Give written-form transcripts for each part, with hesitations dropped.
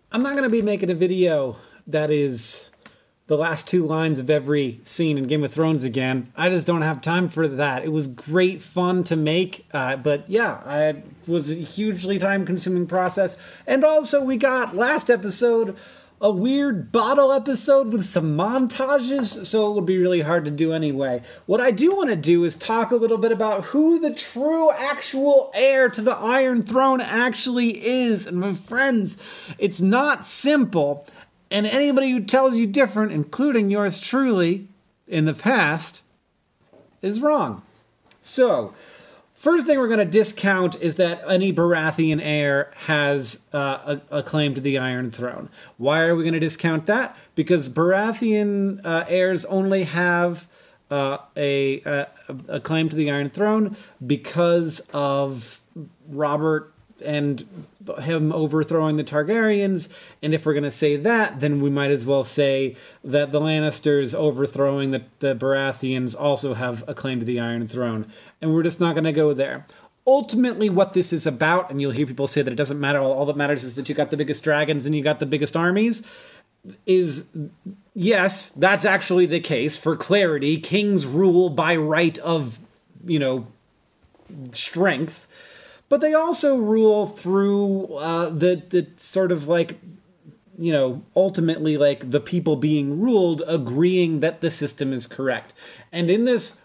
I'm not going to be making a video that is the last two lines of every scene in Game of Thrones again. I just don't have time for that. It was great fun to make, but yeah, it was a hugely time-consuming process. And also, we got last episode a weird bottle episode with some montages, so it would be really hard to do anyway. What I do want to do is talk a little bit about who the true actual heir to the Iron Throne actually is. And my friends, it's not simple. And anybody who tells you different, including yours truly, in the past, is wrong. So, first thing we're going to discount is that any Baratheon heir has a claim to the Iron Throne. Why are we going to discount that? Because Baratheon heirs only have a claim to the Iron Throne because of Robert and him overthrowing the Targaryens, and if we're going to say that, then we might as well say that the Lannisters overthrowing the Baratheons also have a claim to the Iron Throne, and we're just not going to go there. Ultimately, what this is about, and you'll hear people say that it doesn't matter, all that matters is that you got the biggest dragons and you got the biggest armies, is, yes, that's actually the case. For clarity, kings rule by right of, strength, but they also rule through the sort of ultimately the people being ruled agreeing that the system is correct. And in this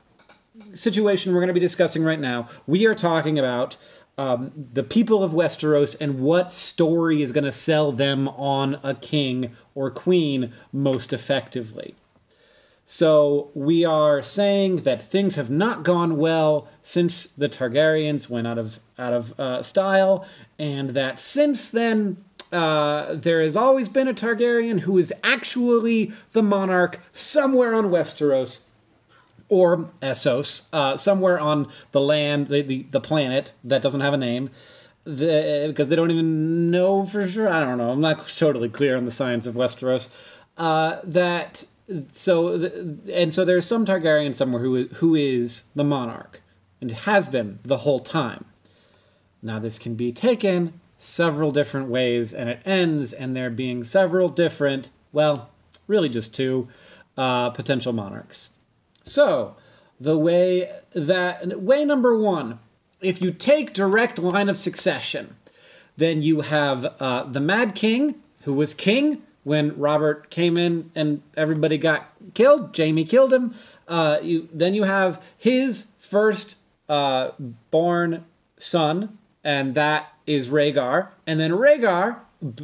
situation we're going to be discussing right now, we are talking about the people of Westeros and what story is going to sell them on a king or queen most effectively. So we are saying that things have not gone well since the Targaryens went out of style, and that since then there has always been a Targaryen who is actually the monarch somewhere on Westeros, or Essos, somewhere on the land, the planet that doesn't have a name, because they don't even know for sure. I don't know. I'm not totally clear on the science of Westeros. So there's some Targaryen somewhere who is the monarch, and has been the whole time. Now this can be taken several different ways, and it ends in there being several different, well, really just two, potential monarchs. So, way number one, if you take direct line of succession, then you have the Mad King, who was king when Robert came in and everybody got killed. Jaime killed him. Then you have his first born son, and that is Rhaegar. And then Rhaegar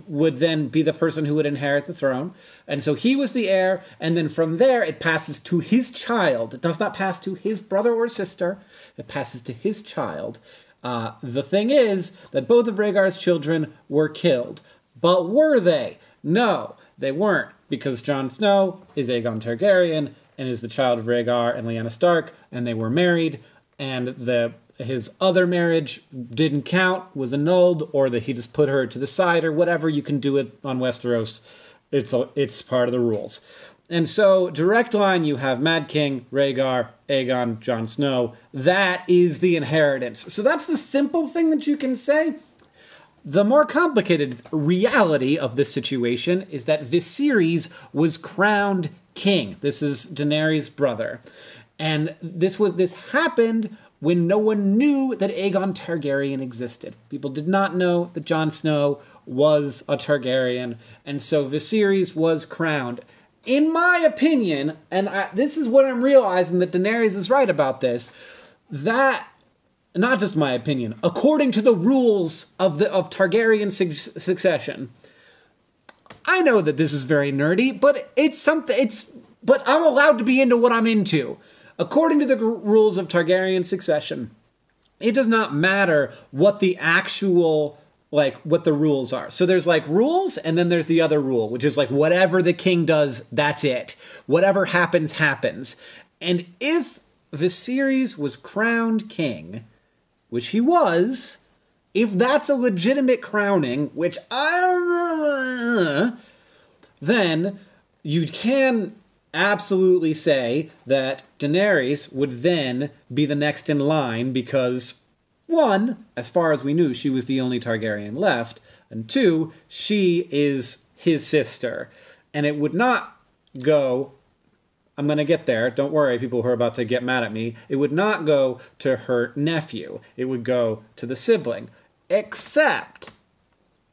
would then be the person who would inherit the throne. And so he was the heir, and then from there it passes to his child. It does not pass to his brother or sister. It passes to his child. The thing is that both of Rhaegar's children were killed. But were they? No, they weren't, because Jon Snow is Aegon Targaryen and is the child of Rhaegar and Lyanna Stark, and they were married, and his other marriage didn't count, was annulled, or that he just put her to the side, or whatever. You can do it on Westeros. It's part of the rules. And so, direct line, you have Mad King, Rhaegar, Aegon, Jon Snow. That is the inheritance. So that's the simple thing that you can say. The more complicated reality of this situation is that Viserys was crowned king. This is Daenerys' brother. And this happened when no one knew that Aegon Targaryen existed. People did not know that Jon Snow was a Targaryen, and so Viserys was crowned. In my opinion, and this is what I'm realizing, that Daenerys is right about this, that, not just my opinion, according to the rules of Targaryen succession, I know that this is very nerdy, but but I'm allowed to be into what I'm into. According to the rules of Targaryen succession, it does not matter what the actual, what the rules are. So there's rules, and then there's the other rule, which is whatever the king does, that's it. Whatever happens, happens. And if Viserys was crowned king, which he was, if that's a legitimate crowning, which I don't know, then you can absolutely say that Daenerys would then be the next in line because, one, as far as we knew, she was the only Targaryen left, And 2, she is his sister. And it would not go, I'm going to get there, don't worry, people who are about to get mad at me, it would not go to her nephew. It would go to the sibling. Except,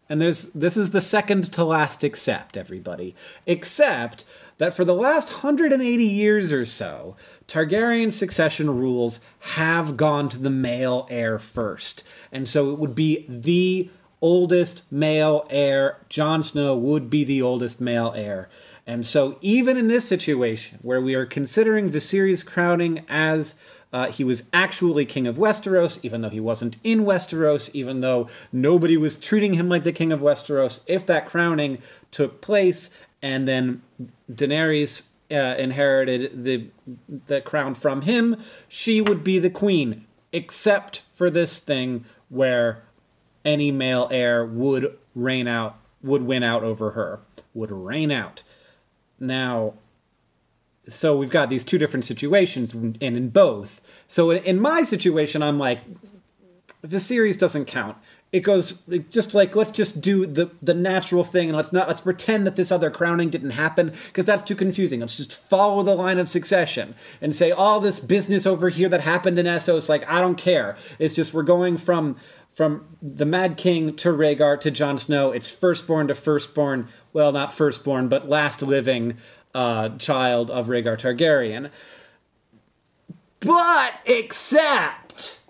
and this is the second to last except, everybody, except that for the last 180 years or so, Targaryen succession rules have gone to the male heir first. And so it would be the oldest male heir. Jon Snow would be the oldest male heir. And so even in this situation, where we are considering Viserys crowning as he was actually king of Westeros, even though he wasn't in Westeros, even though nobody was treating him like the king of Westeros, if that crowning took place and then Daenerys inherited the crown from him, she would be the queen, except for this thing where any male heir would win out over her, would reign out. Now, so we've got these two different situations, and in both. So in my situation, I'm like, Viserys doesn't count. It goes just like, let's just do the natural thing, and let's pretend that this other crowning didn't happen, because that's too confusing. Let's just follow the line of succession and say all this business over here that happened in Essos, like, I don't care. It's just we're going from the Mad King to Rhaegar to Jon Snow. It's firstborn to firstborn. Well, not firstborn, but last living child of Rhaegar Targaryen. But except,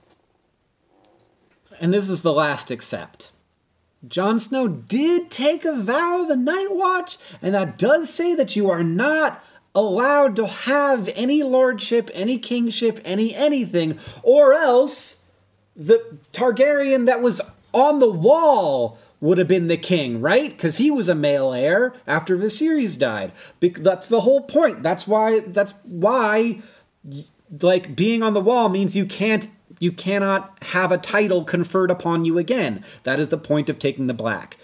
and this is the last except, Jon Snow did take a vow of the Night Watch, and that does say that you are not allowed to have any lordship, any kingship, anything, or else the Targaryen that was on the wall would have been the king, right? Because he was a male heir after Viserys died. That's the whole point. That's why, like, being on the wall means you cannot have a title conferred upon you again. That is the point of taking the black.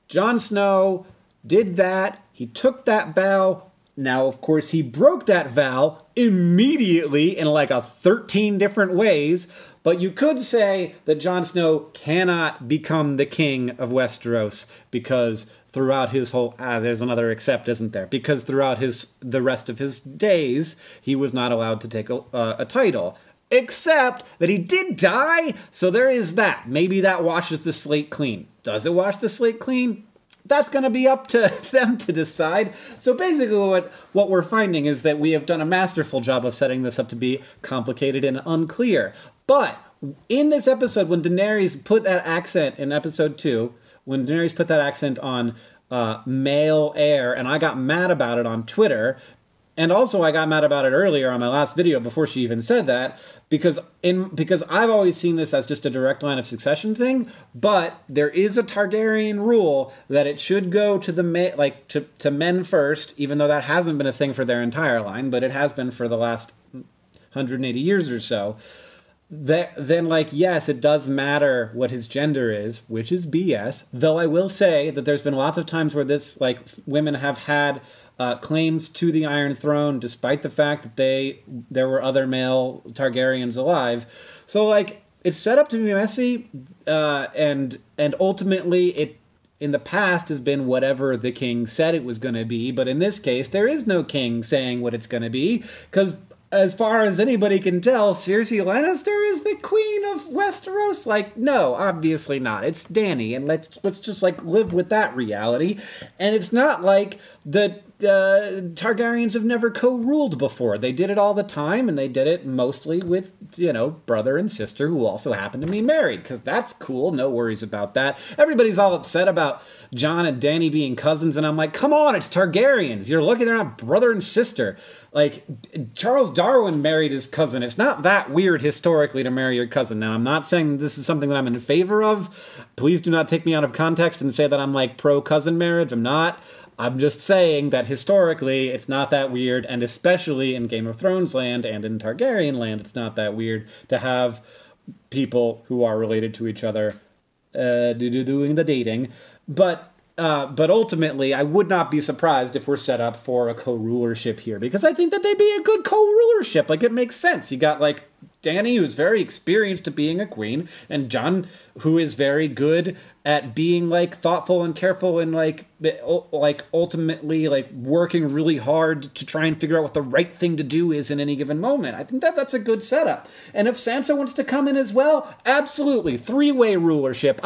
Jon Snow did that. He took that vow. Now, of course, he broke that vow immediately in like 13 different ways. But you could say that Jon Snow cannot become the king of Westeros because throughout his whole... there's another except, isn't there? Because throughout the rest of his days, he was not allowed to take a title. Except that he did die, so there is that. Maybe that washes the slate clean. Does it wash the slate clean? That's going to be up to them to decide. So basically what we're finding is that we have done a masterful job of setting this up to be complicated and unclear. But in this episode, when Daenerys put that accent in episode 2, when Daenerys put that accent on male heir, and I got mad about it on Twitter, and also I got mad about it earlier on my last video before she even said that, because I've always seen this as just a direct line of succession thing, but there is a Targaryen rule that it should go to to men first, even though that hasn't been a thing for their entire line, but it has been for the last 180 years or so. Then, like, yes, it does matter what his gender is, which is BS, though I will say that there's been lots of times where women have had claims to the Iron Throne, despite the fact that there were other male Targaryens alive. So, like, it's set up to be messy, and ultimately it, in the past, has been whatever the king said it was going to be, but in this case, there is no king saying what it's going to be, because as far as anybody can tell, Cersei Lannister is the queen of Westeros. Like, no, obviously not. It's Dany, and let's just like live with that reality. And it's not like the Targaryens have never co-ruled before. They did it all the time, and they did it mostly with, brother and sister who also happen to be married, because that's cool. No worries about that. Everybody's all upset about Jon and Dany being cousins, and I'm like, come on, it's Targaryens. You're lucky they're not brother and sister. Like, Charles Darwin married his cousin. It's not that weird historically to marry your cousin. Now, I'm not saying this is something that I'm in favor of. Please do not take me out of context and say that I'm like pro-cousin marriage. I'm not. I'm just saying that historically it's not that weird, and especially in Game of Thrones land and in Targaryen land, it's not that weird to have people who are related to each other doing the dating. But ultimately, I would not be surprised if we're set up for a co-rulership here, because I think that they'd be a good co-rulership. Like, it makes sense. You got, like, Dany, who's very experienced at being a queen, and Jon, who is very good at being, like, thoughtful and careful and, like ultimately, like, working really hard to try and figure out what the right thing to do is in any given moment. I think that's a good setup. And if Sansa wants to come in as well, absolutely. 3-way rulership.